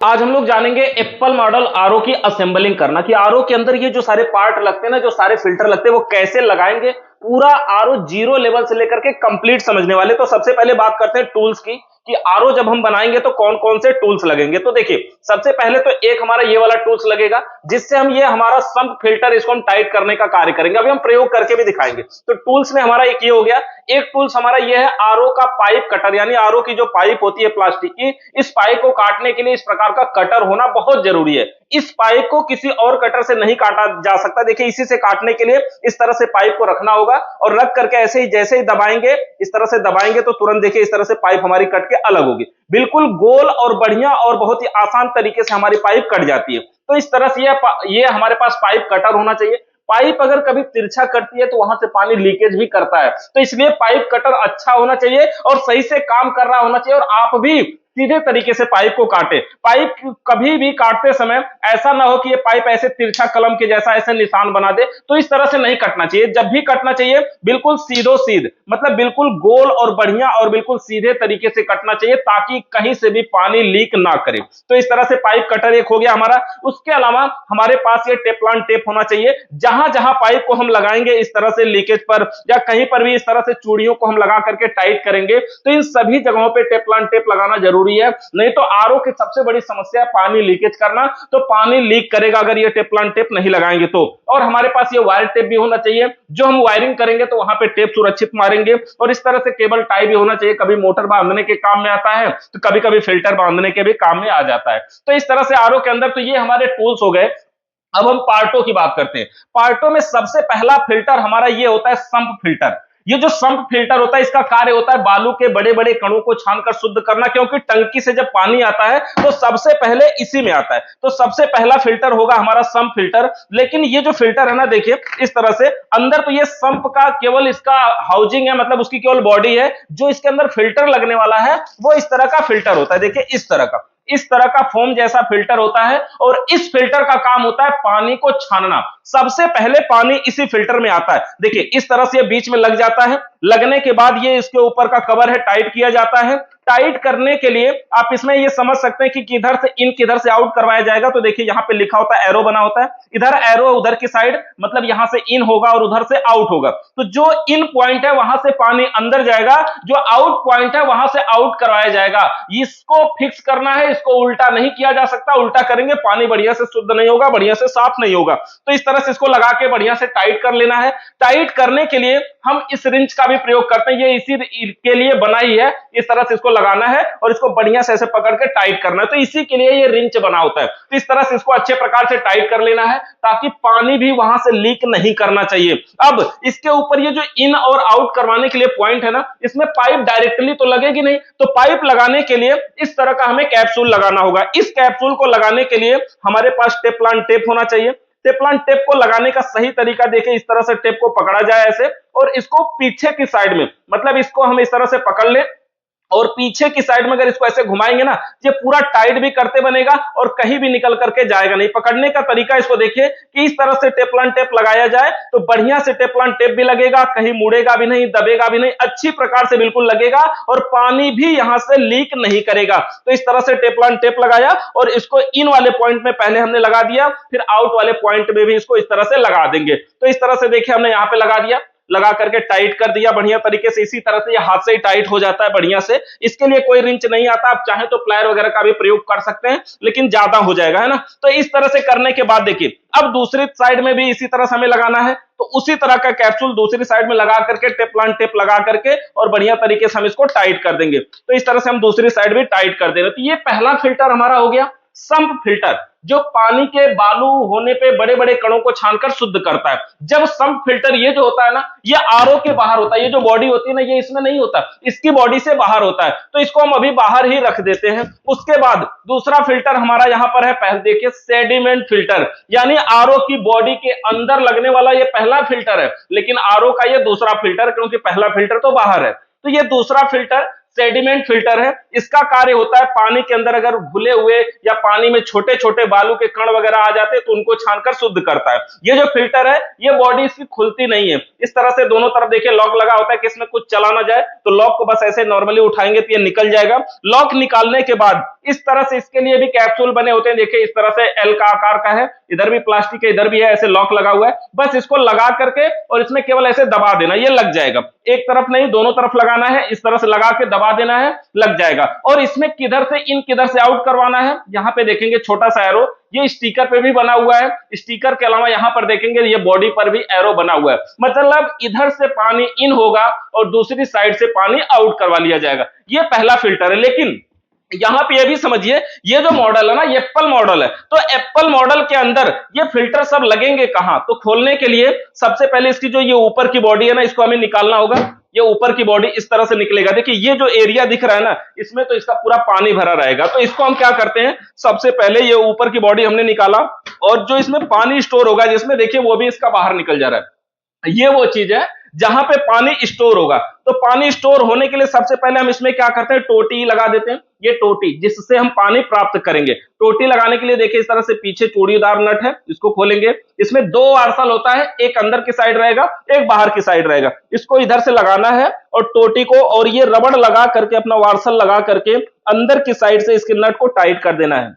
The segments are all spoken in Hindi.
आज हम लोग जानेंगे एप्पल मॉडल आरओ की असेंबलिंग करना कि आरओ के अंदर ये जो सारे पार्ट लगते हैं ना, जो सारे फिल्टर लगते हैं, वो कैसे लगाएंगे। पूरा आरओ जीरो लेवल से लेकर के कंप्लीट समझने वाले। तो सबसे पहले बात करते हैं टूल्स की कि आरओ जब हम बनाएंगे तो कौन कौन से टूल्स लगेंगे। तो देखिए, सबसे पहले तो एक हमारा ये वाला टूल्स लगेगा जिससे हम ये हमारा सम्प फिल्टर इसको हम टाइट करने का कार्य करेंगे। अभी हम प्रयोग करके भी दिखाएंगे। तो टूल्स में हमारा एक ये हो गया। एक टूल्स हमारा ये है आरओ का पाइप कटर, यानी आरओ की जो पाइप होती है प्लास्टिक की, इस पाइप को काटने के लिए इस प्रकार का कटर होना बहुत जरूरी है। इस पाइप को किसी और कटर से नहीं काटा जा सकता। देखिए, इसी से काटने के लिए इस तरह से पाइप को रखना होगा और रख करके ऐसे ही जैसे ही दबाएंगे, इस तरह से दबाएंगे तो तुरंत देखिए इस तरह से पाइप हमारी कट के अलग होगी। बिल्कुल गोल और बढ़िया और बहुत ही आसान तरीके से हमारी पाइप कट जाती है। तो इस तरह से ये हमारे पास पाइप कटर होना चाहिए। पाइप अगर कभी तिरछा कटती है तो वहां से पानी लीकेज भी करता है। तो इसलिए पाइप कटर अच्छा होना चाहिए और सही से काम कर रहा होना चाहिए और आप भी सीधे तरीके से पाइप को काटे। पाइप कभी भी काटते समय ऐसा ना हो कि ये पाइप ऐसे तिरछा कलम के जैसा ऐसे निशान बना दे। तो इस तरह से नहीं कटना चाहिए। जब भी कटना चाहिए बिल्कुल सीधो सीध, मतलब बिल्कुल गोल और बढ़िया और बिल्कुल सीधे तरीके से कटना चाहिए ताकि कहीं से भी पानी लीक ना करे। तो इस तरह से पाइप कटर एक हो गया हमारा। उसके अलावा हमारे पास ये टेफ्लॉन टेप होना चाहिए। जहां जहां पाइप को हम लगाएंगे इस तरह से लीकेज पर या कहीं पर भी इस तरह से चूड़ियों को हम लगा करके टाइट करेंगे तो इन सभी जगहों पे टेफ्लॉन टेप लगाना जरूरी है। नहीं तो आरओ की सबसे बड़ी समस्या है पानी लीकेज करना। तो पानी लीक करेगा अगर ये टेफ्लॉन टेप नहीं लगाएंगे तो। और हमारे पास ये वायर टेप भी होना चाहिए। जो हम वायरिंग करेंगे तो वहां पे टेप सुरक्षित मारेंगे। और इस तरह से केबल टाई भी होना चाहिए। कभी मोटर बांधने के काम में आता है तो कभी कभी फिल्टर बांधने के भी काम में आ जाता है। तो इस तरह से आरओ के अंदर तो ये हमारे टूल्स हो गए। अब हम पार्टों की बात करते हैं। पार्टों में सबसे पहला फिल्टर हमारा ये होता है सम्प फिल्टर। ये जो सम्प फिल्टर होता है इसका कार्य होता है बालू के बड़े बड़े कणों को छानकर शुद्ध करना, क्योंकि टंकी से जब पानी आता है तो सबसे पहले इसी में आता है। तो सबसे पहला फिल्टर होगा हमारा सम्प फिल्टर। लेकिन ये जो फिल्टर है ना, देखिए इस तरह से अंदर तो ये सम्प का केवल इसका हाउसिंग है, मतलब उसकी केवल बॉडी है। जो इसके अंदर फिल्टर लगने वाला है वो इस तरह का फिल्टर होता है। देखिए इस तरह का फोम जैसा फिल्टर होता है और इस फिल्टर का काम होता है पानी को छानना। सबसे पहले पानी इसी फिल्टर में आता है। देखिए इस तरह से ये बीच में लग जाता है। लगने के बाद ये इसके ऊपर का कवर है टाइट किया जाता है। टाइट करने के लिए आप इसमें ये समझ सकते हैं कि किधर से इन किधर से आउट करवाया जाएगा। तो देखिए यहां पे लिखा होता है, एरो बना होता है। इधर एरो, उधर की साइड, मतलब यहां से इन होगा और उधर से आउट होगा। तो जो इन पॉइंट है वहां से पानी अंदर जाएगा, जो आउट पॉइंट है वहां से आउट करवाया जाएगा। इसको फिक्स करना है, इसको उल्टा नहीं किया जा सकता। उल्टा करेंगे पानी बढ़िया से शुद्ध नहीं होगा, बढ़िया से साफ नहीं होगा। तो इस तरह से इसको लगा के बढ़िया से टाइट कर लेना है। टाइट करने के लिए हम इस रिंच का भी प्रयोग करते हैं। ये इसी के लिए बनाई है। इस तरह से इसको लगाना है और इसको बढ़िया से ऐसे पकड़ के टाइट करना है। तो इसी के लिए ये रिंच बना होता है। तो इस तरह से इसको अच्छे प्रकार से टाइट कर लेना है ताकि पानी भी वहां से लीक नहीं करना चाहिए। अब इसके ऊपर ये जो इन और आउट करवाने के लिए पॉइंट है ना, इसमें पाइप डायरेक्टली तो लगेगी नहीं। तो पाइप लगाने के लिए इस तरह का हमें कैप्सूल लगाना होगा। इस कैप्सूल को लगाने के लिए हमारे पास टेफ्लॉन टेप होना चाहिए। टेफ्लॉन टेप को लगाने का सही तरीका देखिए, इस तरह से टेप को पकड़ा जाए ऐसे और इसको पीछे की साइड में, मतलब इसको हम इस तरह से पकड़ ले और पीछे की साइड में अगर इसको ऐसे घुमाएंगे ना, ये पूरा टाइट भी करते बनेगा और कहीं भी निकल करके जाएगा नहीं। पकड़ने का तरीका इसको देखिए कि इस तरह से टेफ्लॉन टेप लगाया जाए तो बढ़िया से टेफ्लॉन टेप भी लगेगा, कहीं मुड़ेगा भी नहीं, दबेगा भी नहीं, अच्छी प्रकार से बिल्कुल लगेगा और पानी भी यहां से लीक नहीं करेगा। तो इस तरह से टेफ्लॉन टेप लगाया और इसको इन वाले पॉइंट में पहले हमने लगा दिया, फिर आउट वाले पॉइंट में भी इसको इस तरह से लगा देंगे। तो इस तरह से देखिए हमने यहां पे लगा दिया, लगा करके टाइट कर दिया बढ़िया तरीके से। इसी तरह से ये हाथ से ही टाइट हो जाता है बढ़िया से। इसके लिए कोई रिंच नहीं आता। आप चाहे तो प्लायर वगैरह का भी प्रयोग कर सकते हैं, लेकिन ज्यादा हो जाएगा, है ना। तो इस तरह से करने के बाद देखिए अब दूसरी साइड में भी इसी तरह से हमें लगाना है। तो उसी तरह का कैप्सूल दूसरी साइड में लगा करके टेफ्लॉन टेप लगा करके और बढ़िया तरीके से हम इसको टाइट कर देंगे। तो इस तरह से हम दूसरी साइड भी टाइट कर देंगे। तो ये पहला फिल्टर हमारा हो गया सम्प फिल्टर, जो पानी के बालू होने पे बड़े बड़े कणों को छानकर शुद्ध करता है। जब सम्प फिल्टर ये जो होता है ना, ये आरओ के बाहर होता है। ये जो बॉडी होती है ना, ये इसमें नहीं होता, इसकी बॉडी से बाहर होता है। तो इसको हम अभी बाहर ही रख देते हैं। उसके बाद दूसरा फिल्टर हमारा यहां पर है, पहले देखिए सेडिमेंट फिल्टर, यानी आरओ की बॉडी के अंदर लगने वाला ये पहला फिल्टर है, लेकिन आरओ का ये दूसरा फिल्टर, क्योंकि पहला फिल्टर तो बाहर है। तो ये दूसरा फिल्टर सेडिमेंट फिल्टर है। इसका कार्य होता है पानी के अंदर अगर घुले हुए या पानी में छोटे छोटे बालू के कण वगैरह आ जाते हैं तो उनको छानकर शुद्ध करता है। ये जो फिल्टर है ये बॉडी इसकी खुलती नहीं है, इस तरह से दोनों तरफ देखिए लॉक लगा होता है कि इसमें कुछ चला ना जाए, तो लॉक को बस ऐसे नॉर्मली उठाएंगे तो ये निकल जाएगा। लॉक निकालने के बाद इस तरह से इसके लिए भी कैप्सूल बने होते हैं, देखिए इस तरह से एल का आकार का है, इधर भी प्लास्टिक है इधर भी है, ऐसे लॉक लगा हुआ है। बस इसको लगा करके और इसमें केवल ऐसे दबा देना, ये लग जाएगा। एक तरफ नहीं दोनों तरफ लगाना है, इस तरह से लगा के दबा देना है, लग जाएगा। और इसमें किधर से इन किधर से आउट करवाना है, यहां पे देखेंगे छोटा सा एरो, ये स्टिकर पे भी बना हुआ है। स्टिकर के अलावा यहां पर देखेंगे ये बॉडी पर भी एरो बना हुआ है, मतलब इधर से पानी इन होगा और दूसरी साइड से पानी आउट करवा लिया जाएगा। ये पहला फिल्टर है। लेकिन यहां पे ये भी समझिए, ये जो मॉडल है ना ये एप्पल मॉडल है, तो एप्पल मॉडल के अंदर ये फिल्टर सब लगेंगे कहां, तो खोलने के लिए सबसे पहले इसकी जो ये ऊपर की बॉडी है ना इसको हमें निकालना होगा। ये ऊपर की बॉडी इस तरह से निकलेगा, देखिए ये जो एरिया दिख रहा है ना इसमें तो इसका पूरा पानी भरा रहेगा। तो इसको हम क्या करते हैं, सबसे पहले ये ऊपर की बॉडी हमने निकाला और जो इसमें पानी स्टोर होगा जिसमें देखिए वो भी इसका बाहर निकल जा रहा है। ये वो चीज है जहां पे पानी स्टोर होगा। तो पानी स्टोर होने के लिए सबसे पहले हम इसमें क्या करते हैं, टोटी लगा देते हैं। ये टोटी जिससे हम पानी प्राप्त करेंगे। टोटी लगाने के लिए देखिए इस तरह से पीछे चूड़ीदार नट है, इसको खोलेंगे। इसमें दो आर्सल होता है, एक अंदर की साइड रहेगा एक बाहर की साइड रहेगा। इसको इधर से लगाना है और टोटी को और ये रबड़ लगा करके अपना वार्सल लगा करके अंदर की साइड से इसके नट को टाइट कर देना है।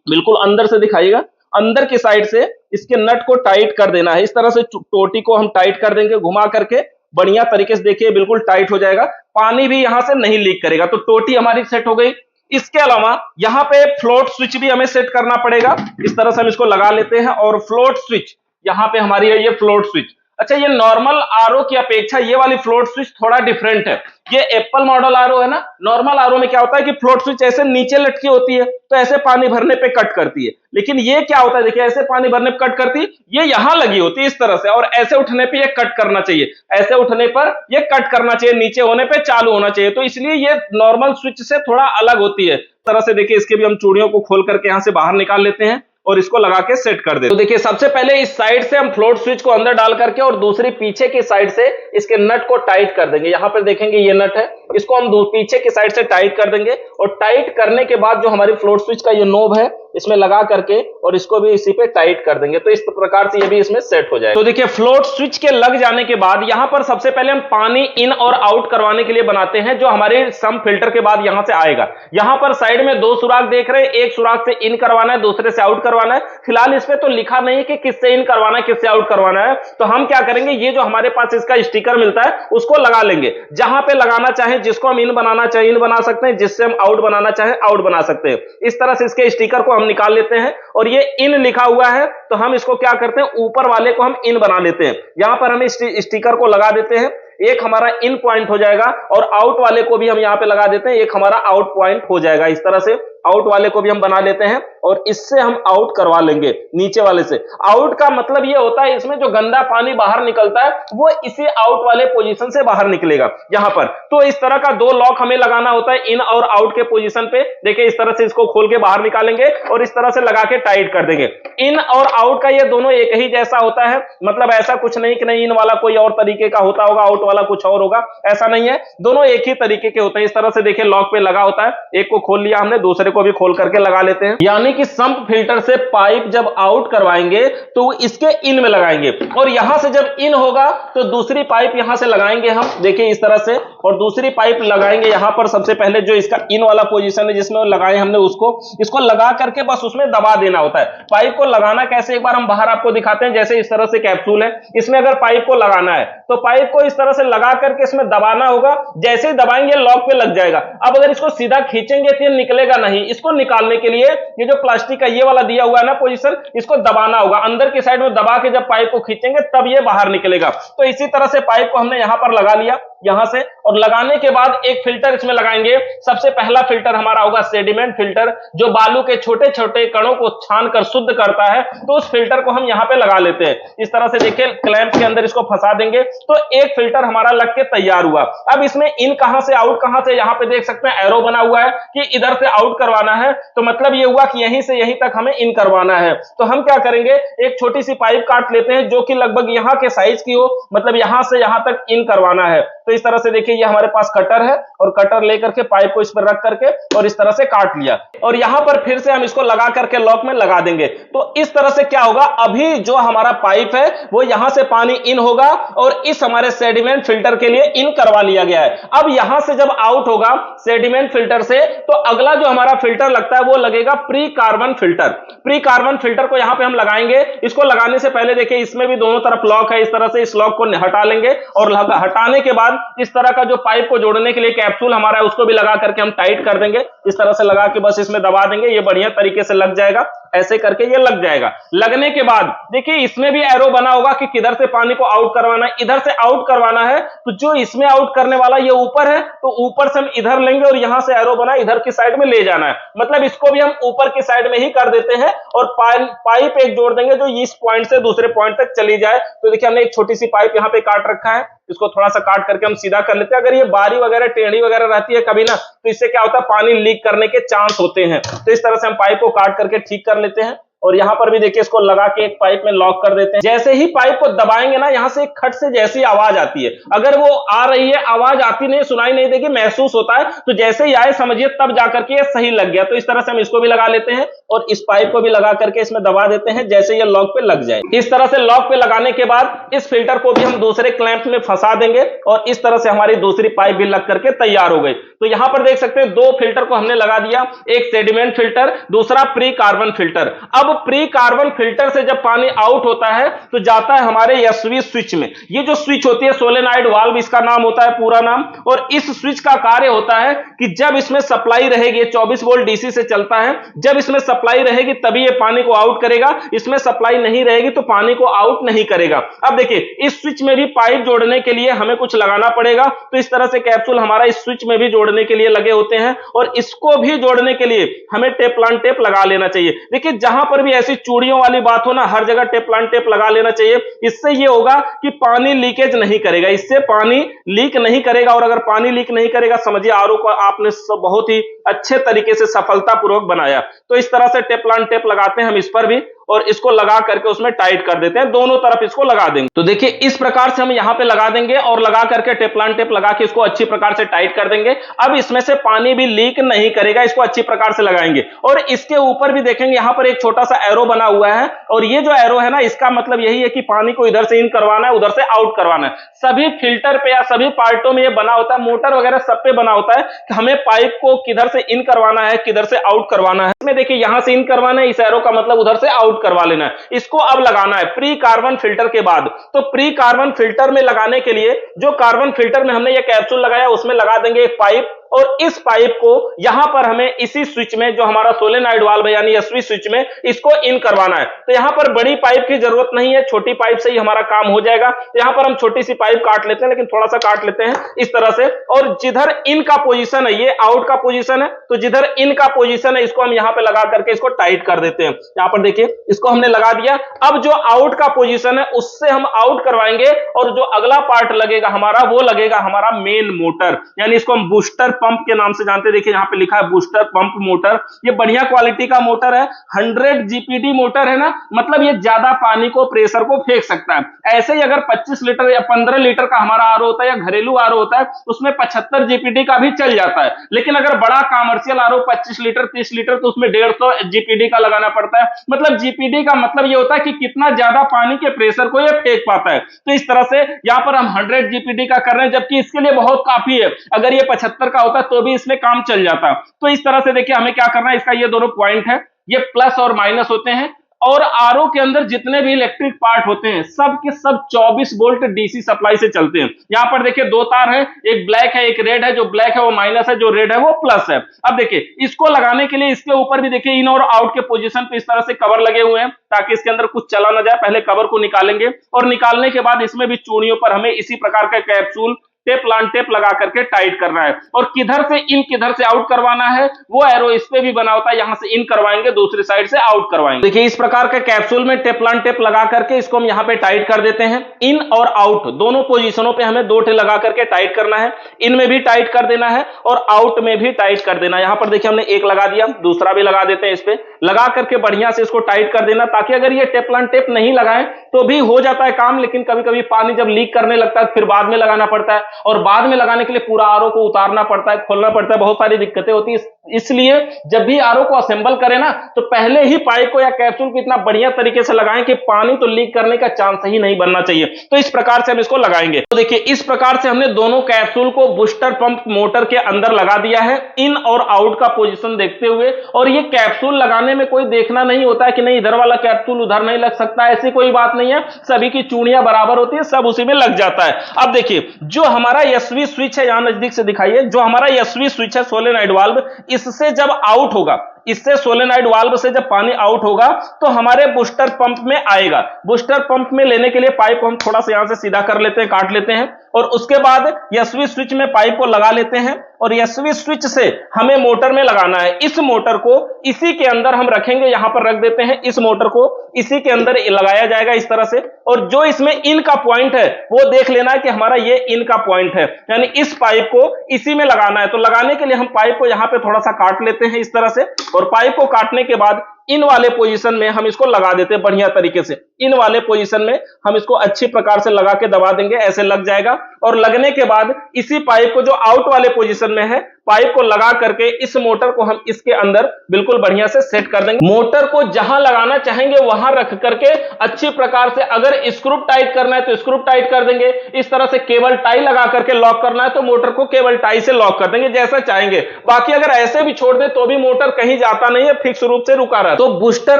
बिल्कुल अंदर से दिखाइएगा, अंदर की साइड से इसके नट को टाइट कर देना है। इस तरह से टोटी को हम टाइट कर देंगे घुमा करके, बढ़िया तरीके से देखिए बिल्कुल टाइट हो जाएगा, पानी भी यहां से नहीं लीक करेगा। तो टोटी हमारी सेट हो गई। इसके अलावा यहां पे फ्लोट स्विच भी हमें सेट करना पड़ेगा। इस तरह से हम इसको लगा लेते हैं और फ्लोट स्विच यहां पे हमारी है, ये फ्लोट स्विच। अच्छा, ये नॉर्मल आरओ की अपेक्षा ये वाली फ्लोट स्विच थोड़ा डिफरेंट है। ये एप्पल मॉडल आरओ है ना, नॉर्मल आरओ में क्या होता है कि फ्लोट स्विच ऐसे नीचे लटकी होती है तो ऐसे पानी भरने पे कट करती है। लेकिन ये क्या होता है, देखिए ऐसे पानी भरने पे कट करती है, ये यहां लगी होती है इस तरह से, और ऐसे उठने पे ये कट करना चाहिए, ऐसे उठने पर ये कट करना चाहिए, नीचे होने पे चालू होना चाहिए। तो इसलिए ये नॉर्मल स्विच से थोड़ा अलग होती है। इस तरह से देखिए इसके भी हम चूड़ियों को खोल करके यहां से बाहर निकाल लेते हैं और इसको लगा के सेट कर दे। तो देखिए सबसे पहले इस साइड से हम फ्लोट स्विच को अंदर डाल करके और दूसरी पीछे की साइड से इसके नट को टाइट कर देंगे। यहां पर देखेंगे ये नट है, इसको हम पीछे की साइड से टाइट कर देंगे और टाइट करने के बाद जो हमारी फ्लोट स्विच का ये नोब है इसमें लगा करके और इसको भी इसी पे टाइट कर देंगे। तो इस प्रकार से ये भी इसमें सेट हो जाएगा। तो देखिए फ्लोट स्विच के लग जाने के बाद यहां पर सबसे पहले हम पानी इन और आउट करवाने के लिए बनाते हैं, जो हमारे सम फिल्टर के बाद यहां से आएगा। यहां पर साइड में दो सुराख देख रहे हैं, एक सुराख से इन करवाना है, दूसरे से आउट करवाना है। फिलहाल इसमें तो लिखा नहीं कि किससे इन करवाना है किससे आउट करवाना है, तो हम क्या करेंगे, ये जो हमारे पास इसका स्टिकर मिलता है उसको लगा लेंगे। जहां पे लगाना चाहे, जिसको हम इन बनाना चाहे इन बना सकते हैं, जिससे हम आउट बनाना चाहे आउट बना सकते हैं। इस तरह से इसके स्टिकर को हम निकाल लेते हैं और ये इन लिखा हुआ है तो हम इसको क्या करते हैं, ऊपर वाले को हम इन बना लेते हैं। यहां पर हम इस स्टिकर को लगा देते हैं, एक हमारा इन पॉइंट हो जाएगा और आउट वाले को भी हम यहां पे लगा देते हैं, एक हमारा आउट पॉइंट हो जाएगा। इस तरह से आउट वाले को भी हम बना लेते हैं और इससे हम आउट करवा लेंगे नीचे वाले से। आउट का मतलब ये होता है इसमें जो गंदा पानी बाहर निकलता है वो इसी आउट वाले पोजीशन से बाहर निकलेगा यहां पर। तो इस तरह का दो लॉक हमें लगाना होता है इन और आउट के पोजीशन पे। देखिए इस तरह से इसको खोल के बाहर निकालेंगे और इस तरह से लगा के टाइट कर देंगे। इन और आउट का ये दोनों एक ही जैसा होता है, मतलब ऐसा कुछ नहीं कि नहीं इन वाला कोई और तरीके का होता होगा आउट वाला कुछ और होगा, ऐसा नहीं है, दोनों एक ही तरीके के होते हैं। इस तरह से देखिए लॉक पे लगा होता है, एक को खोल लिया हमने, दूसरे को भी खोल करके लगा लेते हैं। यानी कि संप फिल्टर से पाइप जब आउट करवाएंगे तो इसके इन में लगाएंगे और यहां से जब इन होगा तो दूसरी पाइप यहां से लगाएंगे हम, देखिए इस तरह से, और दूसरी पाइप लगाएंगे यहां पर। सबसे पहले जो इसका इन वाला पोजीशन है जिसमें लगाए हमने उसको, इसको लगा करके बस उसमें दबा देना होता है। पाइप को लगाना कैसे एक बार हम बाहर आपको दिखाते हैं। जैसे इस तरह से कैप्सूल है, इसमें अगर पाइप को लगाना है तो पाइप को इस तरह से लगा करके इसमें दबाना होगा, जैसे ही दबाएंगे लॉक पे लग जाएगा। अब अगर इसको सीधा खींचेंगे तो ये निकलेगा नहीं। इसको निकालने के लिए ये जो प्लास्टिक का ये वाला दिया हुआ है ना पोजीशन, इसको दबाना होगा, अंदर की साइड में दबा के जब पाइप को खींचेंगे तब ये बाहर निकलेगा। तो इसी तरह से पाइप को हमने यहां पर लगा लिया यहां से, और लगाने के बाद एक फिल्टर इसमें लगाएंगे। सबसे पहला फिल्टर हमारा होगा सेडिमेंट फिल्टर, जो बालू के छोटे छोटे कणों को छानकर शुद्ध करता है। तो उस फिल्टर को हम यहां पे लगा लेते हैं। इस तरह से देखिए क्लैंप के अंदर इसको फंसा देंगे तो एक फिल्टर हमारा लग के तैयार हुआ। अब इसमें इन कहां से आउट कहां से, यहां पे देख सकते हैं एरो बना हुआ है कि इधर से आउट करवाना है, तो मतलब ये हुआ कि यहीं से यहीं तक हमें इन करवाना है। तो हम क्या करेंगे, एक छोटी सी पाइप काट लेते हैं जो कि लगभग यहां के साइज की हो, मतलब यहां से यहां तक इन करवाना है। तो तो इस तरह से देखिए ये हमारे पास कटर है और कटर लेकर के पाइप को इस पर रख करके और इस तरह से काट लिया और यहां पर फिर से हम इसको लगा करके लॉक में लगा देंगे। तो इस तरह से क्या होगा, अभी जो हमारा पाइप है वो यहां से पानी इन होगा और इस हमारे सेडिमेंट फिल्टर के लिए इन करवा लिया गया है। अब यहां से जब आउट होगा सेडिमेंट फिल्टर से तो अगला जो हमारा फिल्टर लगता है वो लगेगा pre carbon filter. Pre carbon filter को यहां पे हम लगाएंगे। इसको लगाने से पहले देखिए इसमें भी दोनों तरफ लॉक है, इस तरह से इस लॉक को हटा लेंगे और हटाने के बाद इस तरह का जो पाइप को जोड़ने के लिए कैप्सूल हमारा है उसको भी लगा करके हम टाइट कर देंगे। इस तरह से लगा के बस इसमें दबा देंगे, ये बढ़िया तरीके से लग जाएगा। ऐसे करके ये लग जाएगा। लगने के बाद देखिए इसमें भी एरो बना होगा कि किधर से पानी को आउट करवाना है। इधर से आउट करवाना है तो जो इसमें आउट करने वाला ये ऊपर है तो ऊपर से हम इधर लेंगे और यहां से एरो बना इधर की साइड में ले जाना है। मतलब इसको भी हम ऊपर की साइड में ही कर देते हैं और पाइप एक जोड़ देंगे जो इस पॉइंट से दूसरे पॉइंट तक चली जाए। तो देखिए हमने एक छोटी सी पाइप यहां पे काट रखा है, इसको थोड़ा सा काट करके हम सीधा कर लेते हैं। अगर ये बारी वगैरह टेढ़ी वगैरह रहती है कभी ना तो इससे क्या होता है पानी लीक करने के चांस होते हैं। तो इस तरह से हम पाइप को काट करके ठीक कर लेते हैं और यहां पर भी देखिए इसको लगा के एक पाइप में लॉक कर देते हैं। जैसे ही पाइप को दबाएंगे ना यहां से एक खट से जैसी आवाज आती है, अगर वो आ रही है आवाज आती नहीं सुनाई नहीं देगी, महसूस होता है तो जैसे ही आए समझिए तब जाकर के ये सही लग गया। तो इस तरह से हम इसको भी लगा लेते हैं और इस पाइप को भी लगा करके इसमें दबा देते हैं जैसे ये लॉक पे लग जाए। इस तरह से लॉक पे लगाने के बाद इस फिल्टर को भी हम दूसरे क्लैंप में फंसा देंगे और इस तरह से हमारी दूसरी पाइप भी लग करके तैयार हो गई। तो यहां पर देख सकते हैं दो फिल्टर को हमने लगा दिया, एक सेडिमेंट फिल्टर, दूसरा प्री कार्बन फिल्टर। अब प्री कार्बन फिल्टर से जब पानी आउट होता है तो जाता है हमारे एसवी स्विच में। ये जो स्विच होती है सोलेनॉइड वाल्व इसका नाम होता है पूरा नाम। और इस स्विच का कार्य होता है कि जब इसमें सप्लाई रहेगी 24 वोल्ट डीसी से चलता है, जब इसमें सप्लाई रहेगी तभी ये पानी को आउट करेगा, इसमें सप्लाई नहीं रहेगी तो पानी को आउट नहीं करेगा। अब देखिए इस स्विच में भी पाइप जोड़ने के लिए हमें कुछ लगाना पड़ेगा। तो इस तरह से कैप्सूल हमारा इस स्विच में भी जोड़ने के लिए लगे होते हैं और इसको भी जोड़ने के लिए हमें टेफ्लॉन टेप लगा लेना चाहिए। देखिए जहां पर भी ऐसी चूड़ियों वाली बात हो ना हर जगह टेफ्लॉन टेप लगा लेना चाहिए। इससे ये होगा कि पानी लीकेज नहीं करेगा, इससे पानी लीक नहीं करेगा। और अगर पानी लीक नहीं करेगा समझिए आरओ को आपने बहुत ही अच्छे तरीके से सफलतापूर्वक बनाया। तो इस तरह से टेफ्लॉन टेप लगाते हैं हम इस पर भी और इसको लगा करके उसमें टाइट कर देते हैं, दोनों तरफ इसको लगा देंगे। तो देखिए इस प्रकार से हम यहां पे लगा देंगे और लगा करके टेफ्लॉन टेप लगा के इसको अच्छी प्रकार से टाइट कर देंगे। अब इसमें से पानी भी लीक नहीं करेगा, इसको अच्छी प्रकार से लगाएंगे। और इसके ऊपर भी देखेंगे यहां पर एक छोटा सा एरो बना हुआ है और ये जो एरो है ना इसका मतलब यही है कि पानी को इधर से इन करवाना है उधर से आउट करवाना है। सभी फिल्टर पे या सभी पार्टों में ये बना होता है, मोटर वगैरह सब पे बना होता है कि हमें पाइप को किधर से इन करवाना है किधर से आउट करवाना है। इसमें देखिए यहां से इन करवाना है, इस एरो का मतलब उधर से आउट करवा लेना है। इसको अब लगाना है प्री कार्बन फिल्टर के बाद। तो प्री कार्बन फिल्टर में लगाने के लिए जो कार्बन फिल्टर में हमने ये कैप्सूल लगाया उसमें लगा देंगे एक पाइप और इस पाइप को यहां पर हमें इसी स्विच में जो हमारा सोलेनॉइड वाल्व है यानी एसवी स्विच में इसको इन करवाना है। तो यहां पर बड़ी पाइप की जरूरत नहीं है, छोटी पाइप से ही हमारा काम हो जाएगा। तो यहां पर हम छोटी सी पाइप काट लेते हैं, लेकिन थोड़ा सा काट लेते हैं इस तरह से। और जिधर इन का पोजीशन है ये आउट का पोजीशन है, तो जिधर इन का पोजीशन है इसको हम यहां पे लगा करके इसको टाइट कर देते हैं। यहां पर देखिए इसको हमने लगा दिया। अब जो आउट का पोजीशन है उससे हम आउट करवाएंगे और जो अगला पार्ट लगेगा हमारा वो लगेगा हमारा मेन मोटर, यानी इसको हम बूस्टर पंप के नाम से जानते हैं। देखिए यहां पे लिखा है बूस्टर पंप मोटर। ये बढ़िया क्वालिटी का मोटर है, 100 जीपीडी मोटर है ना, मतलब ये ज्यादा पानी को प्रेशर को फेंक सकता है। ऐसे ही अगर 25 लीटर या 15 लीटर का हमारा आरओ होता है या घरेलू आरओ होता है उसमें 75 जीपीडी का भी चल जाता है। लेकिन अगर बड़ा कमर्शियल आरओ 25 लीटर 30 लीटर तो उसमें 150 जीपीडी का लगाना पड़ता है। मतलब जीपीडी का मतलब ये होता है कि कितना ज्यादा पानी के प्रेशर को ये फेंक पाता है। तो इस तरह से यहां पर हम 100 जीपीडी का कर रहे हैं, जबकि इसके लिए बहुत काफी है। अगर ये 75 का होता तो भी इसमें काम चल जाता। तो इस तरह से देखिए हमें क्या करना है, इसका ये दोनों पॉइंट है, ये प्लस और माइनस होते हैं। और आरओ के अंदर जितने भी इलेक्ट्रिक पार्ट होते हैं सब के सब 24 वोल्ट डीसी सप्लाई से चलते हैं। यहां पर देखिए दो तार है, एक ब्लैक है एक रेड है। जो ब्लैक है वो माइनस है, जो रेड है वो प्लस है। अब देखिए इसको लगाने के लिए इसके ऊपर भी देखिए इन और आउट के पोजीशन पे इस तरह से कवर लगे हुए हैं ताकि इसके अंदर कुछ चला ना जाए। पहले कवर को निकालेंगे और निकालने के बाद इसमें भी चूड़ियों पर हमें इसी प्रकार का कैप्सूल टेफ्लॉन टेप लगा करके टाइट करना है। और किधर से इन किधर से आउट करवाना है वो एरो इस पे भी बना होता है, यहां से इन करवाएंगे दूसरी साइड से आउट करवाएंगे। देखिए इस प्रकार के कैप्सूल में टेफ्लॉन टेप लगा करके इसको हम यहां पे टाइट कर देते हैं। इन और आउट दोनों पोजीशनों पे हमें 2 ठे लगा करके टाइट करना है। इन में भी टाइट कर देना है और आउट में भी टाइट कर देना है। यहां पर देखिए हमने एक लगा दिया, दूसरा भी लगा देते हैं। इस पे लगा करके बढ़िया से इसको टाइट कर देना ताकि अगर ये टेफ्लॉन टेप नहीं लगाएं तो भी हो जाता है काम, लेकिन कभी कभी पानी जब लीक करने लगता है फिर बाद में लगाना पड़ता है। और बाद में लगाने के लिए पूरा आरओ को उतारना पड़ता है, खोलना पड़ता है, बहुत सारी दिक्कतें होती है। इसलिए जब भी आरओ को असेंबल करें ना, तो पहले ही पाइप को या कैप्सूल को इतना बढ़िया तरीके से लगाएं कि पानी तो लीक करने का चांस ही नहीं बनना चाहिए। तो इस प्रकार से हम इसको लगाएंगे। तो देखिए इस प्रकार से हमने दोनों कैप्सूल को बूस्टर पंप मोटर के अंदर लगा दिया है, इन और आउट का पोजीशन देखते हुए। और ये कैप्सूल लगाने में कोई देखना नहीं होता है कि नहीं इधर वाला कैप्सूल उधर नहीं लग सकता, ऐसी कोई बात नहीं है। सभी की चूड़ियां बराबर होती है, सब उसी में लग जाता है। अब देखिए जो हमारा एसवी स्विच है, यहां नजदीक से दिखाइए, जो हमारा एसवी स्विच है सोलेनॉइड वाल्व, इससे जब आउट होगा, इससे सोलेनॉइड वाल्व से जब पानी आउट होगा तो हमारे बूस्टर पंप में आएगा। बूस्टर पंप में लेने के लिए पाइप को हम थोड़ा सा यहां से सीधा कर लेते हैं, काट लेते हैं, और उसके बाद एसवी स्विच में पाइप को लगा लेते हैं। और एसवी स्विच से हमें मोटर में लगाना है। इस मोटर को इसी के अंदर हम रखेंगे, यहां पर रख देते हैं। इस मोटर को इसी के अंदर लगाया जाएगा इस तरह से। और जो इसमें इन का पॉइंट है वो देख लेना है कि हमारा ये इन का पॉइंट है, यानी इस पाइप को इसी में लगाना है। तो लगाने के लिए हम पाइप को यहां पे थोड़ा सा काट लेते हैं इस तरह से, और पाइप को काटने के बाद इन वाले पोजीशन में हम इसको लगा देते हैं बढ़िया तरीके से। इन वाले पोजीशन में हम इसको अच्छी प्रकार से लगा के दबा देंगे, ऐसे लग जाएगा। और लगने के बाद इसी पाइप को जो आउट वाले पोजीशन में है, पाइप को लगा करके इस मोटर को हम इसके अंदर बिल्कुल बढ़िया से सेट कर देंगे। मोटर को जहां लगाना चाहेंगे वहां रख करके अच्छी प्रकार से, अगर स्क्रू टाइट करना है तो स्क्रू टाइट कर देंगे, इस तरह से केबल टाई लगा करके लॉक करना है तो मोटर को केबल टाई से लॉक कर देंगे, जैसा चाहेंगे। बाकी अगर ऐसे भी छोड़ दे तो भी मोटर कहीं जाता नहीं है, फिक्स रूप से रुका रहता है। तो बूस्टर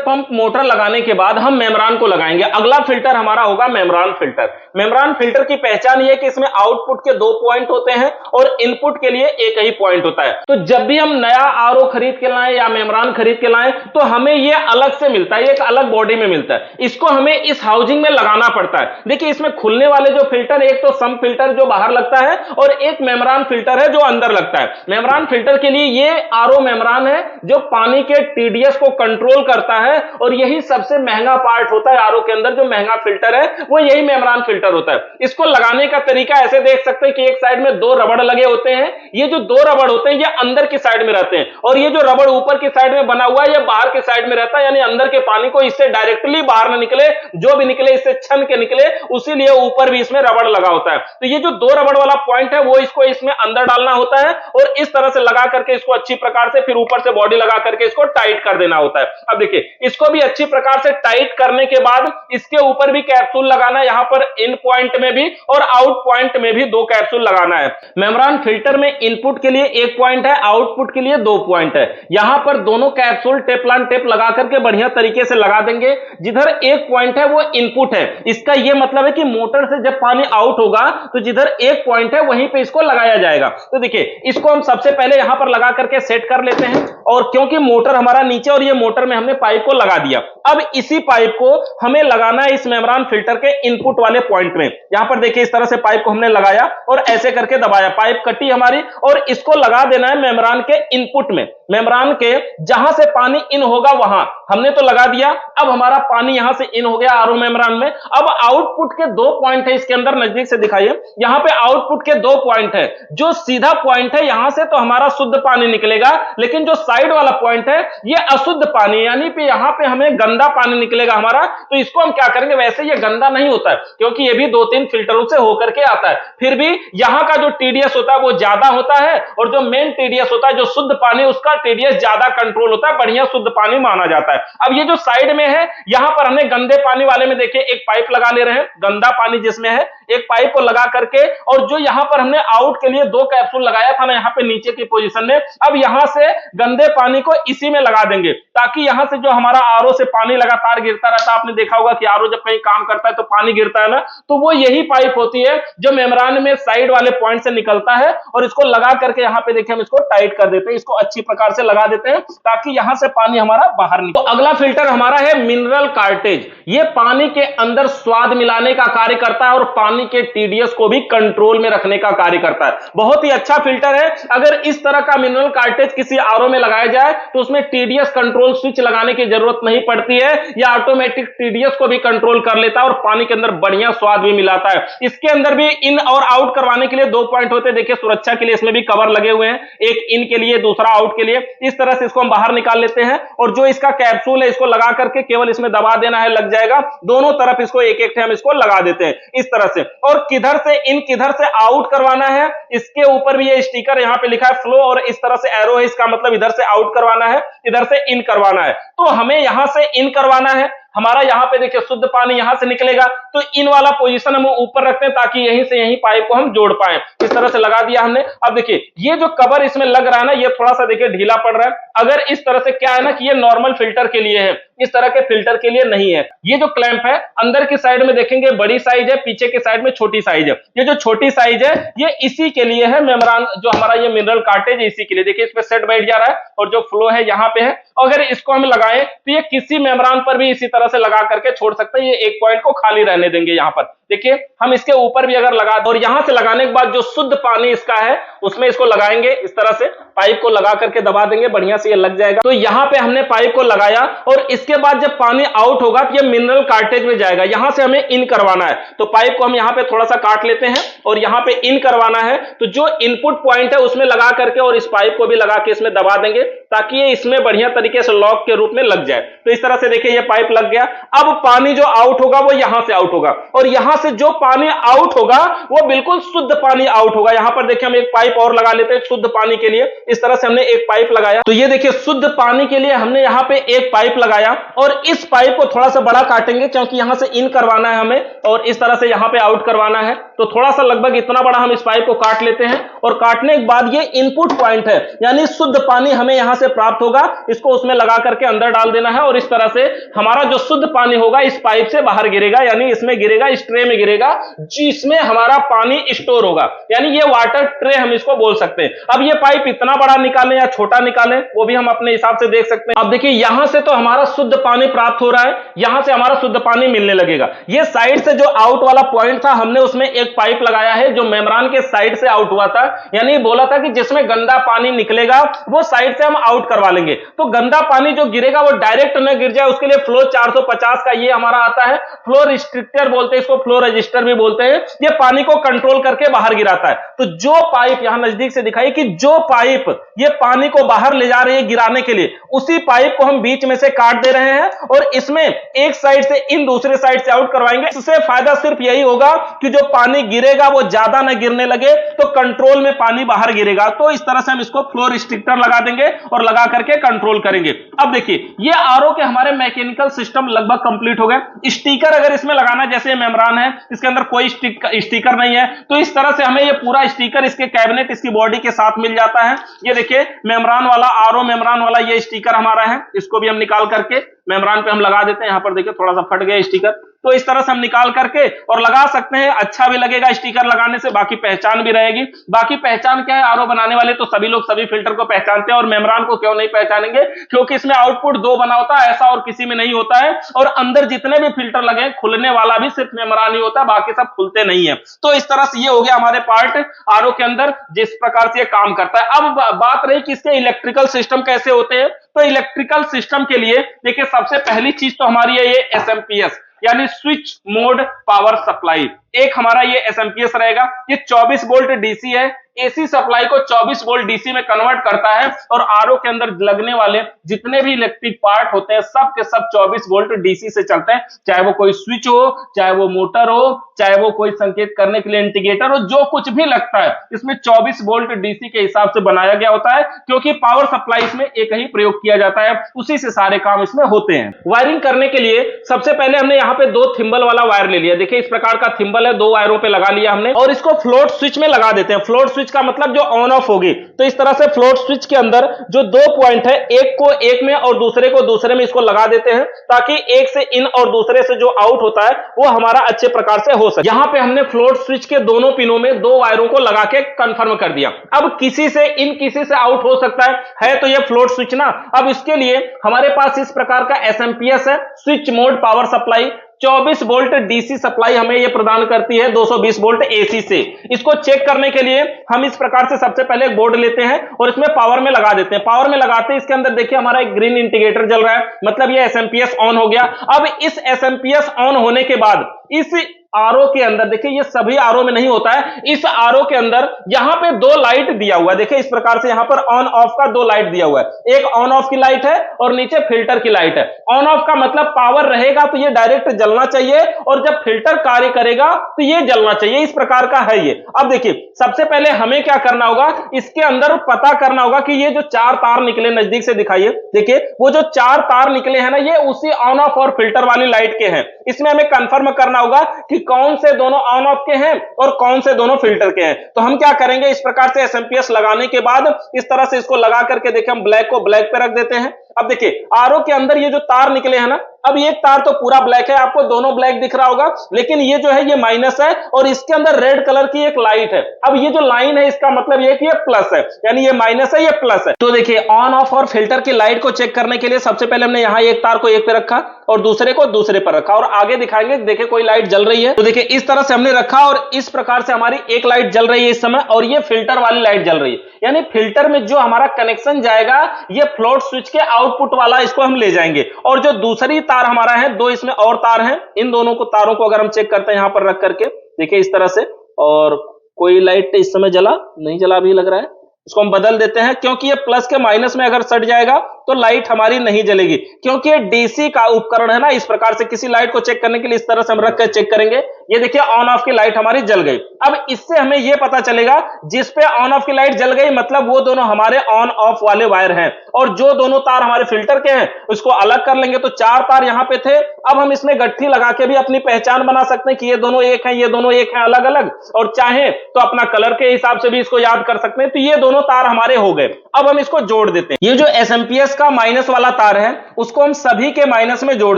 पंप मोटर लगाने के बाद हम मेम्ब्रेन को लगाएंगे। अगला फिल्टर हमारा होगा मेम्ब्रेन फिल्टर। मेम्ब्रेन फिल्टर की पहचान ये है कि इसमें आउटपुट के 2 पॉइंट होते हैं और इनपुट के लिए एक ही पॉइंट होता है। तो जब भी हम नया आरओ खरीद के लाएं या मेम्ब्रेन खरीद के लाएं तो हमें ये अलग से मिलता है, एक अलग बॉडी में मिलता है। इसको हमें इस हाउसिंग में लगाना पड़ता है। देखिए इसमें खुलने वाले जो फिल्टर, एक तो सम फिल्टर जो बाहर लगता है और एक मेम्ब्रेन फिल्टर है जो अंदर लगता है। मेम्ब्रेन फिल्टर के लिए ये आरओ मेम्ब्रेन है जो पानी के टीडीएस को कंट्रोल करता है, और यही सबसे महंगा पार्ट होता है आरओ के अंदर। जो महंगा फिल्टर है वो यही मेम्ब्रेन फिल्टर होता है। इसको लगाने का तरीका ऐसे देख सकते हैं कि एक साइड में 2 रबड़ लगे होते हैं। ये जो 2 रबड़ होते हैं ये अंदर की साइड में रहते हैं, और ये जो रबड़ ऊपर की साइड में बना हुआ है ये बाहर की साइड में रहता है, यानी अंदर के पानी को इससे डायरेक्टली बाहर ना निकले, जो भी निकले इससे छन के निकले, उसीलिए ऊपर भी इसमें रबड़ लगा होता है। तो ये जो 2 रबड़ वाला पॉइंट है वो इसको इसमें अंदर डालना होता है, और इस तरह से लगा करके इसको अच्छी प्रकार से फिर ऊपर से बॉडी लगा करके इसको टाइट कर देना होता है। अब देखिए इसको भी अच्छी प्रकार से टाइट करने के बाद इसके ऊपर भी कैप्सूल लगाना है, यहां पर इन पॉइंट में भी और आउट पॉइंट में भी 2 कैप्सूल लगाना है। मेम्ब्रेन फिल्टर में इनपुट के लिए 1 पॉइंट है, आउटपुट के लिए 2 पॉइंट है। यहां पर दोनों कैप्सूल टेफ्लॉन टेप लगा करके बढ़िया तरीके से लगा देंगे। जिधर 1 पॉइंट है वो इनपुट है। इसका यह मतलब है कि मोटर से जब पानी आउट होगा तो जिधर 1 पॉइंट है वहीं पे इसको लगाया जाएगा। तो देखिए इसको हम सबसे पहले यहां पर लगा करके सेट कर लेते हैं, और क्योंकि मोटर हमारा नीचे और ये मोटर में हमने पाइप को लगा दिया, अब इसी पाइप को हमें लगाना है इस मेम्ब्रेन फिल्टर के इनपुट वाले पॉइंट में। यहां पर देखिए इस तरह से पाइप को हमने लगाया और ऐसे करके दबाया, पाइप कटी हमारी, और इसको लगा देना है मेम्ब्रेन के इनपुट में। मेम्ब्रेन के जहां से पानी इन होगा वहां हमने तो लगा दिया। अब हमारा पानी यहां से इन हो गया आरओ मेम्ब्रेन में। अब आउटपुट के 2 पॉइंट है इसके अंदर, नजदीक से दिखाइए, यहां पे आउटपुट के 2 पॉइंट है। जो सीधा पॉइंट है यहां से तो हमारा शुद्ध पानी निकलेगा, लेकिन जो साइड वाला पॉइंट है ये अशुद्ध पानी, यानी कि यहां पे हमें गंदा पानी निकलेगा हमारा। तो इसको हम क्या करेंगे, वैसे ये गंदा नहीं होता है क्योंकि ये भी 2-3 फिल्टरों से होकर के आता है, फिर भी यहां का जो टीडीएस होता है वो ज्यादा होता है, और जो मेन टीडीएस होता है जो शुद्ध पानी उसका टीडीएस ज्यादा कंट्रोल होता है, बढ़िया शुद्ध पानी माना जाता है। अब ये जो साइड में है यहां पर हमने गंदे पानी वाले में देखिए एक पाइप लगा ले रहे हैं, गंदा पानी जिसमें है एक पाइप को लगा करके, और जो यहां पर हमने आउट के लिए 2 कैप्सूल लगाया था ना यहां पे नीचे की पोजीशन में, अब यहां से गंदे पानी को इसी में लगा देंगे, ताकि यहां से जो हमारा आरओ से पानी लगातार गिरता रहता है। आपने देखा होगा कि आरओ जब कहीं काम करता है तो पानी गिरता है ना, तो वो यही पाइप होती है जो मेम्ब्रेन में साइड वाले पॉइंट से निकलता है, और इसको लगा करके यहां पे देखिए हम इसको टाइट कर देते हैं, इसको अच्छी प्रकार से लगा देते हैं ताकि यहां से पानी हमारा बाहर निकले। तो अगला फिल्टर हमारा है मिनरल कार्टेज। ये पानी के अंदर स्वाद मिलाने का कार्य करता है और पानी के टीडीएस को भी कंट्रोल में रखने का कार्य करता है। बहुत ही अच्छा फिल्टर है। अगर इस तरह का मिनरल कार्टेज किसी आरओ में लगाया जाए तो उसमें टीडीएस कंट्रोल स्विच लगाने की जरूरत नहीं पड़ती है, या ऑटोमेटिक टीडीएस को भी कंट्रोल कर लेता है और पानी के अंदर बढ़िया स्वाद भी मिलाता है। इसके अंदर भी इन और आउट करवाने के लिए 2 पॉइंट होते हैं। देखिए सुरक्षा के लिए इसमें भी कवर लगे हुए हैं, एक इन के लिए दूसरा आउट के लिए। इस तरह से इसको हम बाहर निकाल लेते हैं, और जो इसका कैप्सूल है इसको लगा करके केवल इसमें दबा देना है, लग जाएगा। दोनों तरफ इसको एक एक हम इसको लगा देते हैं इस तरह से। और किधर से इन किधर से आउट करवाना है, इसके ऊपर भी ये स्टिकर यहाँ पे लिखा है फ्लो, और इस तरह से एरो है, इसका मतलब इधर से आउट करवाना है, इधर से इन करवाना है। तो हमें यहां से इन करवाना है, हमारा यहाँ पे देखिए शुद्ध पानी यहां से निकलेगा, तो इन वाला पोजीशन हम ऊपर रखते हैं ताकि यहीं से यहीं पाइप को हम जोड़ पाए। इस तरह से लगा दिया हमने। अब देखिए ये जो कवर इसमें लग रहा है ना, ये थोड़ा सा देखिए ढीला पड़ रहा है। अगर इस तरह से क्या है ना कि ये नॉर्मल फिल्टर के लिए है, इस तरह के फिल्टर के लिए नहीं है। ये जो क्लैंप है अंदर की साइड में देखेंगे बड़ी साइज है, पीछे के साइड में छोटी साइज है। ये जो छोटी साइज है ये इसी के लिए है, मेम्ब्रेन जो हमारा ये मिनरल कार्टेज है इसी के लिए। देखिए इस पे सेट बैठ जा रहा है और जो फ्लो है यहाँ पे है। अगर इसको हम लगाएं तो ये किसी मेम्ब्रेन पर भी इसी तरह से लगा करके छोड़ सकते हैं। ये एक पॉइंट को खाली रहने देंगे यहाँ पर। देखिए हम इसके ऊपर भी अगर लगा, और यहां से लगाने के बाद जो शुद्ध पानी इसका है उसमें इसको लगाएंगे, इस तरह से पाइप को लगा करके दबा देंगे, बढ़िया से ये लग जाएगा। तो यहां पे हमने पाइप को लगाया और इसके बाद जब पानी आउट होगा तो ये मिनरल कार्टेज में जाएगा। यहां से हमें इन करवाना है, तो पाइप को हम यहां पे थोड़ा सा काट लेते हैं और यहां पे इन करवाना है। तो जो इनपुट पॉइंट है उसमें लगा करके और इस पाइप को भी लगा के इसमें दबा देंगे ताकि ये इसमें बढ़िया तरीके से लॉक के रूप में लग जाए। तो इस तरह से देखिए ये पाइप लग गया। अब पानी जो आउट होगा वो यहां से आउट होगा, और यहां से जो पानी आउट होगा वो बिल्कुल शुद्ध पानी आउट होगा। यहां पर देखिए हम एक पाइप और लगा लेते हैं शुद्ध पानी के लिए। इस तरह से हमने एक पाइप लगाया, तो ये देखिए शुद्ध पानी के लिए हमने यहां पे एक पाइप लगाया, और इस पाइप को थोड़ा सा बड़ा काटेंगे क्योंकि यहां से इन करवाना है हमें और इस तरह से यहां पे आउट करवाना है। तो थोड़ा सा लगभग इतना बड़ा हम इस पाइप को काट लेते हैं, और काटने के बाद ये इनपुट पॉइंट है यानी शुद्ध पानी हमें यहां से प्राप्त होगा। इसको उसमें लगा करके अंदर डाल देना है, और इस तरह से हमारा जो शुद्ध पानी होगा इस पाइप से बाहर गिरेगा, यानी इसमें गिरेगा, इस ट्रे में गिरेगा जिसमें हमारा पानी स्टोर होगा। यानी ये वाटर ट्रे हम इसको बोल सकते हैं। अब ये पाइप इतना बड़ा निकालें या छोटा निकालें वो भी हम अपने हिसाब से देख सकते हैं। अब देखिए यहां से तो हमारा शुद्ध पानी प्राप्त हो रहा है, यहां से हमारा शुद्ध पानी मिलने लगेगा। ये साइड से जो आउट वाला पॉइंट था हमने उसमें एक पाइप लगाया है जो मेम्ब्रेन के साइड से आउट हुआ था, यानी बोला था कि जिसमें गंदा पानी निकलेगा वो साइड से हम आउट करवा लेंगे। तो गंदा पानी जो गिरेगा वो डायरेक्ट न गिर जाए उसके लिए फ्लो 450 का ये हमारा आता है, फ्लो रिस्ट्रिक्टर बोलते हैं इसको, फ्लो रजिस्टर भी बोलते हैं। ये पानी को कंट्रोल करके बाहर गिराता है। तो जो पाइप यहां नजदीक से दिखाई कि जो पाइप ये पानी को बाहर ले जा रही है गिराने के लिए, उसी पाइप को हम बीच में से काट दे रहे हैं और इसमें एक साइड से इन दूसरे साइड से आउट करवाएंगे। इससे फायदा सिर्फ यही होगा कि जो पानी गिरेगा वो ज्यादा न गिरने लगे, तो कंट्रोल में पानी बाहर गिरेगा। तो इस तरह से हम इसको फ्लो रिस्ट्रिक्टर लगा देंगे और लगा करके कंट्रोल करेंगे। अब देखिए ये आरओ के हमारे मैकेनिकल सिस्टम लगभग कंप्लीट हो गए। स्टिकर अगर इसमें लगाना, जैसे मेम्ब्रेन है इसके अंदर कोई स्टिकर नहीं है, तो इस तरह से हमें ये पूरा स्टिकर इसके कैबिनेट इसकी बॉडी के साथ मिल जाता है। ये देखिए मेम्ब्रेन वाला, आरओ मेम्ब्रेन वाला ये स्टिकर हमारा है, इसको भी हम निकाल करके मेम्ब्रेन पे हम लगा देते हैं। यहां पर देखिए थोड़ा सा फट गया स्टिकर, तो इस तरह से हम निकाल करके और लगा सकते हैं। अच्छा भी लगेगा स्टिकर लगाने से, बाकी पहचान भी रहेगी। बाकी पहचान क्या है, आरओ बनाने वाले तो सभी लोग सभी फिल्टर को पहचानते हैं, और मेम्ब्रेन को क्यों नहीं पहचानेंगे, क्योंकि इसमें आउटपुट 2 बना होता है, ऐसा और किसी में नहीं होता है। और अंदर जितने भी फिल्टर लगे खुलने वाला भी सिर्फ मेम्ब्रेन ही होता है, बाकी सब खुलते नहीं है। तो इस तरह से ये हो गया हमारे पार्ट आरओ के अंदर जिस प्रकार से ये काम करता है। अब बात रही कि इसके इलेक्ट्रिकल सिस्टम कैसे होते हैं, तो इलेक्ट्रिकल सिस्टम के लिए देखिए सबसे पहली चीज तो हमारी है ये एसएमपीएस यानी स्विच मोड पावर सप्लाई। एक हमारा ये एसएमपीएस रहेगा, ये 24 वोल्ट डीसी है, एसी सप्लाई को 24 वोल्ट डीसी में कन्वर्ट करता है, और आरओ के अंदर लगने वाले जितने भी इलेक्ट्रिक पार्ट होते हैं सब के सब 24 वोल्ट डीसी से चलते हैं। चाहे वो कोई स्विच हो, चाहे वो मोटर हो, चाहे वो कोई संकेत करने के लिए इंडिकेटर हो, जो कुछ भी लगता है इसमें 24 वोल्ट डीसी के हिसाब से बनाया गया होता है, क्योंकि पावर सप्लाई इसमें एक ही प्रयोग किया जाता है, उसी से सारे काम इसमें होते हैं। वायरिंग करने के लिए सबसे पहले हमने यहाँ पे 2 थिम्बल वाला वायर ले लिया। देखिए इस प्रकार का थिम्बल है, 2 वायरों पे लगा लिया हमने, और इसको फ्लोट स्विच में लगा देते हैं। फ्लोट स्विच का मतलब जो ऑन ऑफ होगी। तो इस तरह से फ्लोट स्विच के अंदर जो 2 पॉइंट है, एक को एक में और दूसरे को दूसरे में इसको लगा देते हैं, ताकि एक से इन और दूसरे से जो आउट होता है वो हमारा अच्छे प्रकार से हो सके। यहां पे हमने फ्लोट स्विच के दोनों पिनों में 2 वायरों को लगा के कंफर्म कर दिया। अब किसी से इन किसी से आउट हो सकता है तो ये फ्लोट स्विच ना। अब इसके लिए हमारे पास इस प्रकार का एसएमपीएस है, switch mode power supply. 24 volt DC supply हमें ये प्रदान करती है 220 वोल्ट एसी से। इसको चेक करने के लिए हम इस प्रकार से सबसे पहले एक बोर्ड लेते हैं और इसमें पावर में लगा देते हैं। पावर में लगाते हैं, इसके अंदर देखिए हमारा एक ग्रीन इंडिकेटर जल रहा है, मतलब ये एसएमपीएस ऑन हो गया। अब इस एसएमपीएस ऑन होने के बाद इस आरओ के अंदर देखिए, ये सभी आरओ में नहीं होता है, इस आरओ के अंदर यहां पे दो लाइट दिया हुआ है। देखिए इस प्रकार से यहां पर ऑन ऑफ का दो लाइट दिया हुआ है, एक ऑन ऑफ की लाइट है और नीचे फिल्टर की लाइट है। ऑन ऑफ का मतलब पावर रहेगा तो ये डायरेक्ट जलना चाहिए, और जब फिल्टर कार्य करेगा तो ये जलना चाहिए, इस प्रकार का है ये। अब देखिए सबसे पहले हमें क्या करना होगा, इसके अंदर पता करना होगा कि ये जो चार तार निकले, नजदीक से दिखाइए, देखिए वो जो चार तार निकले हैं ना, ये उसी ऑन ऑफ और फिल्टर वाली लाइट के हैं। इसमें हमें कंफर्म करना होगा कि कौन से दोनों ऑन ऑफ के हैं और कौन से दोनों फिल्टर के हैं। तो हम क्या करेंगे, इस प्रकार से एसएमपीएस लगाने के बाद इस तरह से इसको लगा करके देखिए, हम ब्लैक को ब्लैक पे रख देते हैं। अब देखिए आरओ के अंदर ये जो तार निकले हैं ना, अब एक तार तो पूरा ब्लैक है, आपको दोनों ब्लैक दिख रहा होगा, लेकिन ये जो है ये माइनस है और इसके अंदर रेड कलर की एक लाइट है। अब ये जो लाइन है इसका मतलब ये कि ये प्लस है, यानी ये माइनस है, ये प्लस है। तो देखिए ऑन ऑफ और फिल्टर की लाइट को चेक करने के लिए सबसे पहले हमने यहां एक तार को एक पे रखा और दूसरे को दूसरे पर रखा, और आगे दिखाएंगे, देखिए कोई लाइट जल रही है। तो देखिए इस तरह से हमने रखा और इस प्रकार से हमारी एक लाइट जल रही है इस समय, और ये फिल्टर वाली लाइट जल रही है। यानी फिल्टर में जो हमारा कनेक्शन जाएगा ये फ्लोट स्विच के आउटपुट वाला, इसको हम ले जाएंगे। और जो दूसरी तार हमारा है, दो इसमें और तार हैं, इन दोनों को तारों को अगर हम चेक करते हैं यहां पर रख करके, देखिए इस तरह से, और कोई लाइट इस समय जला नहीं, जला भी लग रहा है, इसको हम बदल देते हैं, क्योंकि ये प्लस के माइनस में अगर सट जाएगा तो लाइट हमारी नहीं जलेगी, क्योंकि ये डीसी का उपकरण है ना। इस प्रकार से किसी लाइट को चेक करने के लिए इस तरह से हम रख कर चेक करेंगे, ये देखिए ऑन ऑफ की लाइट हमारी जल गई। अब इससे हमें ये पता चलेगा जिस पे ऑन ऑफ की लाइट जल गई मतलब वो दोनों हमारे ऑन ऑफ वाले वायर हैं, और जो दोनों तार हमारे फिल्टर के हैं उसको अलग कर लेंगे। तो चार तार यहां पे थे, अब हम इसमें गट्ठी लगा के भी अपनी पहचान बना सकते हैं कि ये दोनों एक हैं, ये दोनों एक हैं अलग अलग, और चाहे तो अपना कलर के हिसाब से भी इसको याद कर सकते हैं। तो ये दोनों तार हमारे हो गए। अब हम इसको जोड़ देते हैं, ये जो एसएमपीएस का माइनस वाला तार है उसको हम सभी के माइनस में जोड़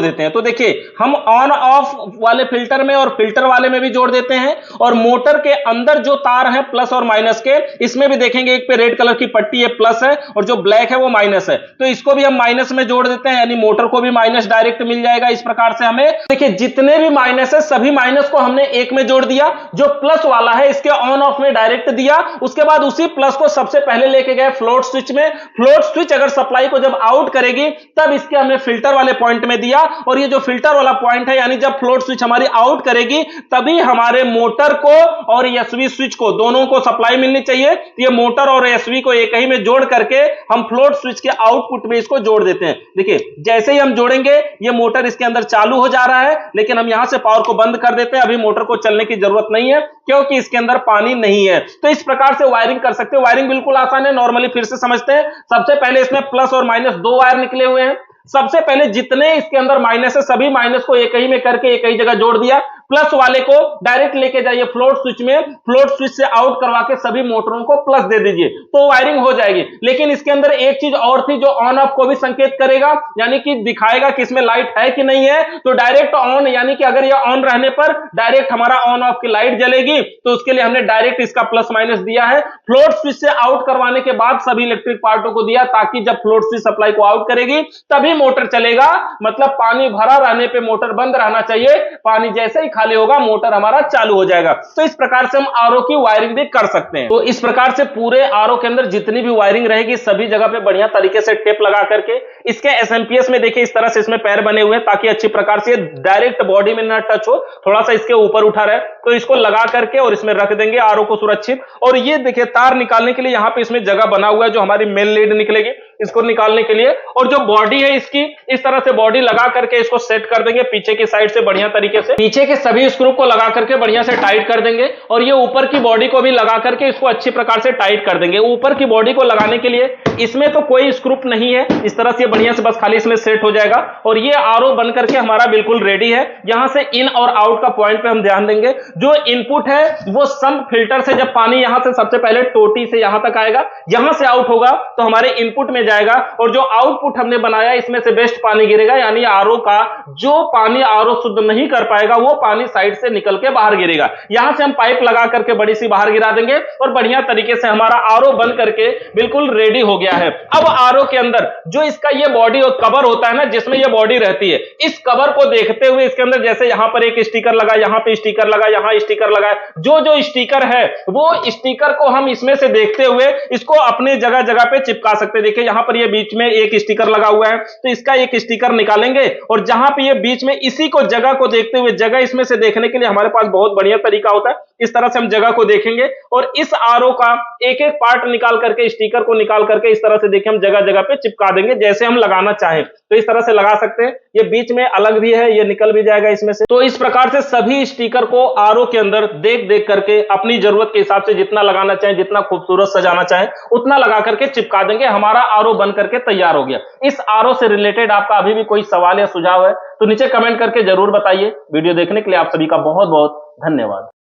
देते हैं। तो देखिए हम ऑन ऑफ वाले फिल्टर में और फिल्टर वाले में भी जोड़ देते हैं, और मोटर के अंदर जो तार है प्लस और माइनस के, इसमें भी देखेंगे एक पे रेड कलर की पट्टी है प्लस है और जो ब्लैक है वो माइनस है, तो इसको भी हम माइनस में जोड़ देते हैं, यानी मोटर को भी माइनस डायरेक्ट मिल जाएगा। इस प्रकार से हमें देखिए जितने भी माइनस है सभी माइनस को हमने एक में जोड़ दिया, जो प्लस वाला है इसके ऑन ऑफ में डायरेक्ट दिया, उसके बाद उसी प्लस को सबसे पहले लेके गए फ्लोट स्विच में। फ्लोट स्विच अगर सप्लाई को जब आउट करेगी तब इसके हमने फिल्टर वाले पॉइंट में दिया, और ये जो फिल्टर वाला पॉइंट है यानी जब फ्लोट स्विच हमारी आउट करेगी तभी हमारे मोटर को और एसवी स्विच को दोनों को सप्लाई मिलनी चाहिए। तो ये मोटर और एसवी को एक ही में जोड़ करके हम फ्लोट स्विच के आउटपुट में इसको जोड़ देते हैं। देखिए जैसे ही हम जोड़ेंगे ये मोटर इसके अंदर चालू हो जा रहा है, लेकिन हम यहां से पावर को बंद कर देते हैं, अभी मोटर को चलने की जरूरत नहीं है क्योंकि इसके अंदर पानी नहीं है। तो इस प्रकार से वायरिंग कर सकते हो। वायरिंग बिल्कुल आसान है, नॉर्मली फिर से समझते हैं। सबसे पहले इसमें प्लस और माइनस दो वायर निकले हुए हैं। सबसे पहले जितने इसके अंदर माइनस है सभी माइनस को एक ही में करके एक ही जगह जोड़ दिया। प्लस वाले को डायरेक्ट लेके जाइए फ्लोट स्विच में, फ्लोट स्विच से आउट करवा के सभी मोटरों को प्लस दे दीजिए तो वायरिंग हो जाएगी। लेकिन इसके अंदर एक चीज और थी जो ऑन ऑफ को भी संकेत करेगा, यानी कि दिखाएगा कि इसमें लाइट है कि नहीं है। तो डायरेक्ट ऑन, यानी कि अगर यह ऑन रहने पर डायरेक्ट हमारा ऑन ऑफ की लाइट जलेगी, तो उसके लिए हमने डायरेक्ट इसका प्लस माइनस दिया है। फ्लोट स्विच से आउट करवाने के बाद सभी इलेक्ट्रिक पार्टों को दिया, ताकि जब फ्लोट स्विच सप्लाई को आउट करेगी तभी मोटर चलेगा। मतलब पानी भरा रहने पे मोटर बंद रहना चाहिए, पानी जैसे ही खाली होगा मोटर हमारा चालू हो जाएगा। तो इस प्रकार से हम आरओ की वायरिंग भी कर सकते हैं। तो इस प्रकार से पूरे आरओ के अंदर जितनी भी वायरिंग रहेगी सभी जगह पे बढ़िया तरीके से टेप लगा करके, इसके एसएमपीएस में देखिए इस तरह से इसमें पैर बने हुए हैं ताकि अच्छी प्रकार से डायरेक्ट बॉडी में ना टच हो, थोड़ा सा इसके ऊपर उठा रहे, तो इसको लगा करके और इसमें रख देंगे आरओ को सुरक्षित। और ये देखिए तार निकालने के लिए यहाँ पे इसमें जगह बना हुआ है जो हमारी मेन लीड निकलेगी, इसको निकालने के लिए। और जो बॉडी है इसकी इस तरह से बॉडी लगा करके इसको सेट कर देंगे पीछे की साइड से बढ़िया तरीके से, पीछे के सभी स्क्रू को लगा करके बढ़िया से टाइट कर देंगे। और ये ऊपर की बॉडी को भी लगा करके इसको अच्छी प्रकार से टाइट कर देंगे। ऊपर की बॉडी को लगाने के लिए इसमें तो कोई स्क्रू नहीं है, इस तरह से बढ़िया से बस खाली इसमें सेट हो जाएगा। और ये आरओ बन करके हमारा बिल्कुल रेडी है। यहां से इन और आउट का पॉइंट पे हम ध्यान देंगे। जो इनपुट है वो सम्प फिल्टर से जब पानी यहां से सबसे पहले टोटी से यहां तक आएगा, यहां से आउट होगा तो हमारे इनपुट में जाएगा, और जो आउटपुट हमने बनाया इसमें से बेस्ट पानी गिरेगा, यानी आरओ का जो पानी आरओ शुद्ध नहीं कर पाएगा वो पानी साइड से निकल के बाहर गिरेगा। यहां से हम पाइप लगा करके बड़ी सी बाहर गिरा देंगे और बढ़िया तरीके से हमारा आरओ बन करके बिल्कुल रेडी हो गया है। अब आरओ के अंदर जो इसका ये बॉडी और कवर होता है ना, जिसमें ये बॉडी रहती है, इस कवर को देखते हुए इसके अंदर जैसे यहां पर एक स्टिकर लगा, यहां पे स्टिकर लगा, यहां स्टिकर लगा, जो जो स्टिकर है वो स्टिकर को हम इसमें से देखते हुए इसको अपने जगह जगह पे चिपका सकते हैं। देखिए यहां पर ये बीच में एक स्टिकर लगा हुआ है, तो इसका एक स्टिकर निकालेंगे और जहां पे ये बीच में इसी को जगह को देखते हुए जगह इसमें से देखने के लिए हमारे पास बहुत बढ़िया तरीका होता है। इस तरह से हम जगह को देखेंगे और इस आरओ का एक एक पार्ट निकाल करके, स्टिकर को निकाल करके इस तरह से देखिए हम जगह जगह पे चिपका देंगे जैसे हम लगाना चाहें। तो इस तरह से लगा सकते हैं। ये बीच में अलग भी है, ये निकल भी जाएगा इसमें से। तो इस प्रकार से सभी स्टिकर को आरओ के अंदर देख देख करके अपनी जरूरत के हिसाब से जितना लगाना चाहें, जितना खूबसूरत सजाना चाहें, उतना लगा करके चिपका देंगे। हमारा आरओ बन करके तैयार हो गया। इस आरओ से रिलेटेड आपका अभी भी कोई सवाल या सुझाव है तो नीचे कमेंट करके जरूर बताइए। वीडियो देखने के लिए आप सभी का बहुत बहुत धन्यवाद।